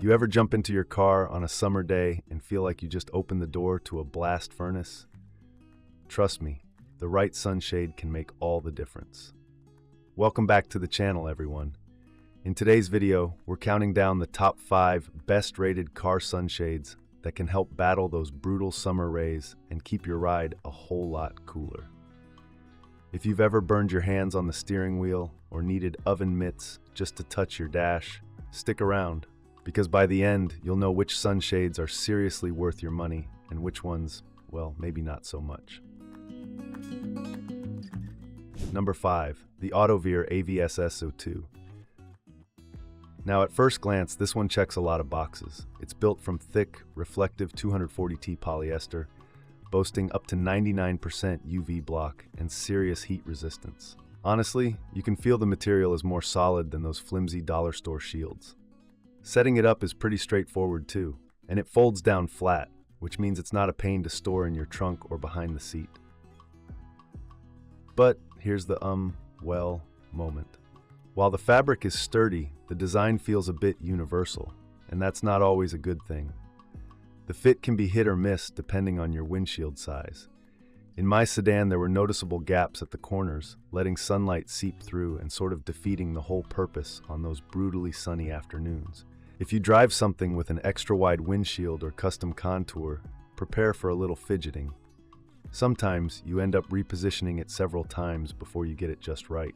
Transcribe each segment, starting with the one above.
You ever jump into your car on a summer day and feel like you just opened the door to a blast furnace? Trust me, the right sunshade can make all the difference. Welcome back to the channel, everyone. In today's video, we're counting down the top 5 best-rated car sunshades that can help battle those brutal summer rays and keep your ride a whole lot cooler. If you've ever burned your hands on the steering wheel or needed oven mitts just to touch your dash, stick around, because by the end, you'll know which sunshades are seriously worth your money and which ones, well, maybe not so much. Number 5, the Autovir AVSS02. Now, at first glance, this one checks a lot of boxes. It's built from thick, reflective 240T polyester, boasting up to 99% UV block and serious heat resistance. Honestly, you can feel the material is more solid than those flimsy dollar store shields. Setting it up is pretty straightforward too, and it folds down flat, which means it's not a pain to store in your trunk or behind the seat. But here's the well moment. While the fabric is sturdy, the design feels a bit universal, and that's not always a good thing. The fit can be hit or miss depending on your windshield size. In my sedan, there were noticeable gaps at the corners, letting sunlight seep through and sort of defeating the whole purpose on those brutally sunny afternoons. If you drive something with an extra wide windshield or custom contour, prepare for a little fidgeting. Sometimes you end up repositioning it several times before you get it just right.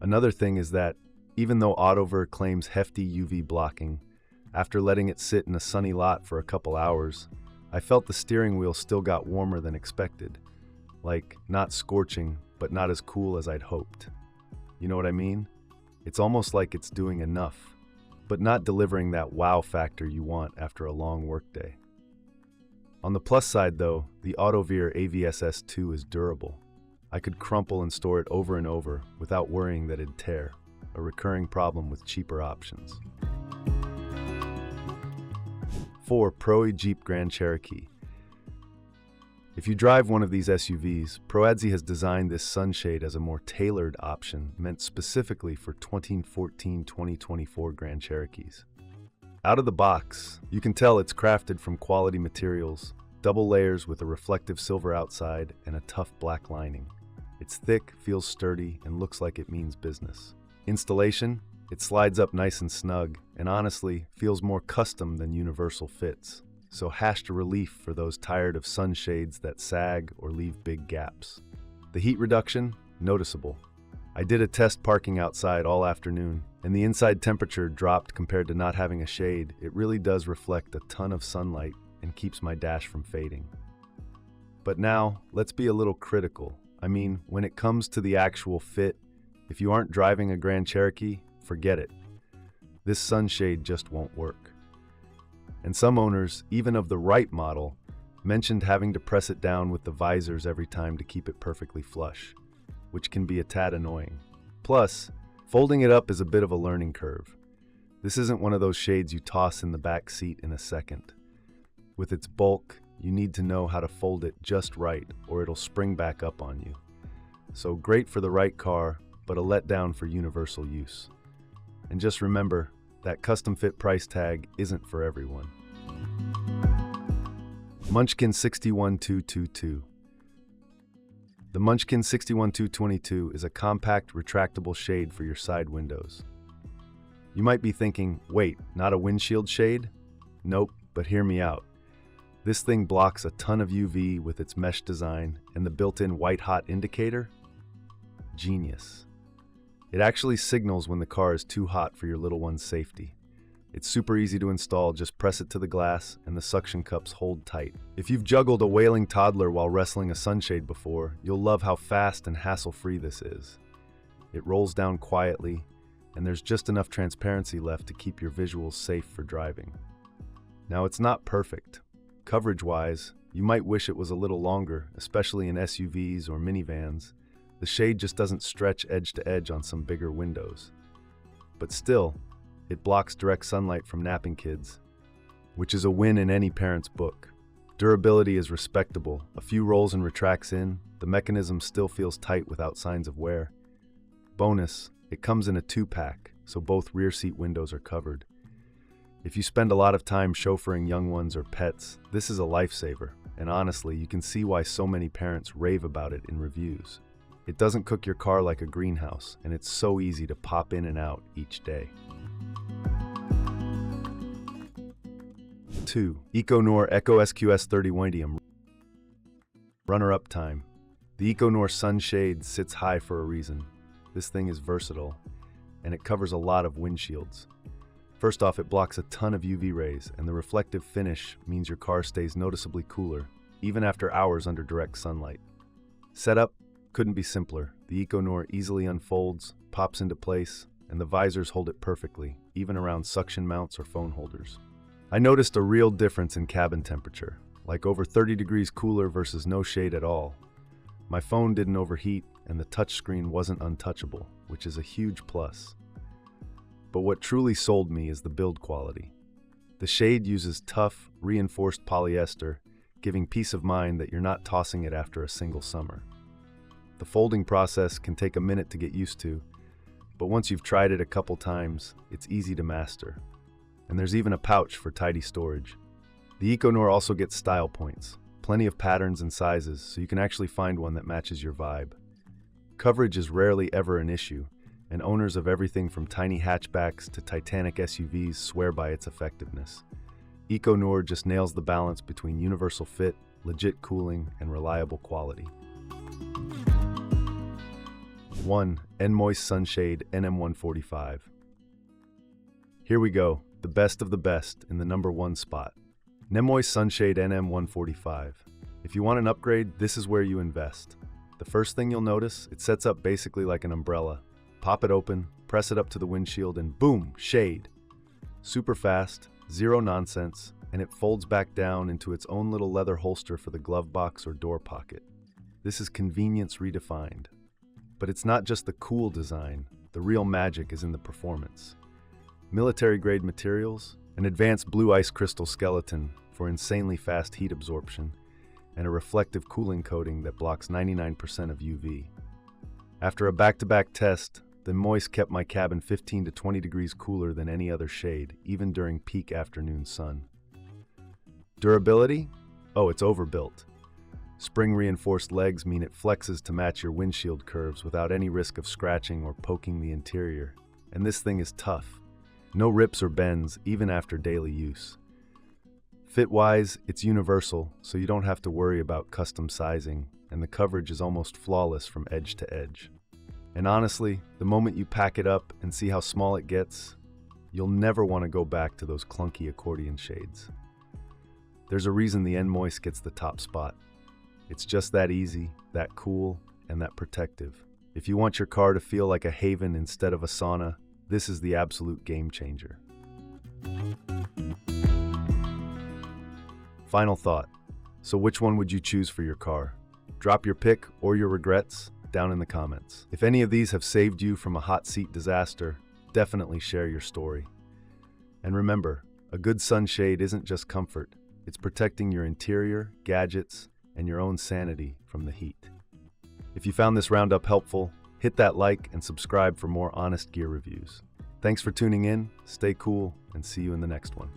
Another thing is that, even though Autovir claims hefty UV blocking, after letting it sit in a sunny lot for a couple hours, I felt the steering wheel still got warmer than expected. Like, not scorching, but not as cool as I'd hoped. You know what I mean? It's almost like it's doing enough, but not delivering that wow factor you want after a long workday. On the plus side though, the Autovir AVSS02 is durable. I could crumple and store it over and over without worrying that it'd tear, a recurring problem with cheaper options. 4. Proadsy Jeep Grand Cherokee. If you drive one of these SUVs, Proadsy has designed this sunshade as a more tailored option meant specifically for 2014-2024 Grand Cherokees. Out of the box, you can tell it's crafted from quality materials, double layers with a reflective silver outside and a tough black lining. It's thick, feels sturdy, and looks like it means business. Installation? It slides up nice and snug, and honestly, feels more custom than universal fits. So hashed relief for those tired of sunshades that sag or leave big gaps. The heat reduction? Noticeable. I did a test parking outside all afternoon, and the inside temperature dropped compared to not having a shade. It really does reflect a ton of sunlight and keeps my dash from fading. But now, let's be a little critical. I mean, when it comes to the actual fit, if you aren't driving a Grand Cherokee, forget it. This sunshade just won't work. And some owners, even of the right model, mentioned having to press it down with the visors every time to keep it perfectly flush, which can be a tad annoying. Plus, folding it up is a bit of a learning curve. This isn't one of those shades you toss in the back seat in a second. With its bulk, you need to know how to fold it just right or it'll spring back up on you. So great for the right car, but a letdown for universal use. And just remember, that custom fit price tag isn't for everyone. Munchkin 61222. The Munchkin 61222 is a compact, retractable shade for your side windows. You might be thinking, wait, not a windshield shade? Nope, but hear me out. This thing blocks a ton of UV with its mesh design and the built-in white-hot indicator. Genius. It actually signals when the car is too hot for your little one's safety. It's super easy to install, just press it to the glass and the suction cups hold tight. If you've juggled a wailing toddler while wrestling a sunshade before, you'll love how fast and hassle-free this is. It rolls down quietly, and there's just enough transparency left to keep your visuals safe for driving. Now, it's not perfect. Coverage-wise, you might wish it was a little longer, especially in SUVs or minivans. The shade just doesn't stretch edge to edge on some bigger windows. But still, it blocks direct sunlight from napping kids, which is a win in any parent's book. Durability is respectable. A few rolls and retracts in, the mechanism still feels tight without signs of wear. Bonus, it comes in a 2-pack, so both rear seat windows are covered. If you spend a lot of time chauffeuring young ones or pets, this is a lifesaver, and honestly, you can see why so many parents rave about it in reviews. It doesn't cook your car like a greenhouse, and it's so easy to pop in and out each day. 2. EcoNour SunshadeNM145 Medium. Runner-up time. The EcoNour Sun Shade sits high for a reason. This thing is versatile, and it covers a lot of windshields. First off, it blocks a ton of UV rays, and the reflective finish means your car stays noticeably cooler, even after hours under direct sunlight. Setup couldn't be simpler. The EcoNour easily unfolds, pops into place, and the visors hold it perfectly, even around suction mounts or phone holders. I noticed a real difference in cabin temperature, like over 30 degrees cooler versus no shade at all. My phone didn't overheat, and the touchscreen wasn't untouchable, which is a huge plus. But what truly sold me is the build quality. The shade uses tough, reinforced polyester, giving peace of mind that you're not tossing it after a single summer. The folding process can take a minute to get used to, but once you've tried it a couple times, it's easy to master. And there's even a pouch for tidy storage. The EcoNour also gets style points, plenty of patterns and sizes, so you can actually find one that matches your vibe. Coverage is rarely ever an issue, and owners of everything from tiny hatchbacks to Titanic SUVs swear by its effectiveness. EcoNour just nails the balance between universal fit, legit cooling, and reliable quality. 1. Nmoiss SunshadeNM145. Here we go, the best of the best in the #1 spot. Nmoiss SunshadeNM145. If you want an upgrade, this is where you invest. The first thing you'll notice, it sets up basically like an umbrella. Pop it open, press it up to the windshield, and boom, shade. Super fast, zero nonsense, and it folds back down into its own little leather holster for the glove box or door pocket. This is convenience redefined. But it's not just the cool design, the real magic is in the performance. Military-grade materials, an advanced blue ice crystal skeleton for insanely fast heat absorption, and a reflective cooling coating that blocks 99% of UV. After a back-to-back test, the Nmoiss kept my cabin 15 to 20 degrees cooler than any other shade, even during peak afternoon sun. Durability? Oh, it's overbuilt. Spring-reinforced legs mean it flexes to match your windshield curves without any risk of scratching or poking the interior. And this thing is tough. No rips or bends, even after daily use. Fit-wise, it's universal, so you don't have to worry about custom sizing, and the coverage is almost flawless from edge to edge. And honestly, the moment you pack it up and see how small it gets, you'll never want to go back to those clunky accordion shades. There's a reason the Nmoiss gets the top spot. It's just that easy, that cool, and that protective. If you want your car to feel like a haven instead of a sauna, this is the absolute game changer. Final thought. So which one would you choose for your car? Drop your pick or your regrets down in the comments. If any of these have saved you from a hot seat disaster, definitely share your story. And remember, a good sunshade isn't just comfort, it's protecting your interior, gadgets, and your own sanity from the heat. If you found this roundup helpful, hit that like and subscribe for more honest gear reviews. Thanks for tuning in, stay cool, and see you in the next one.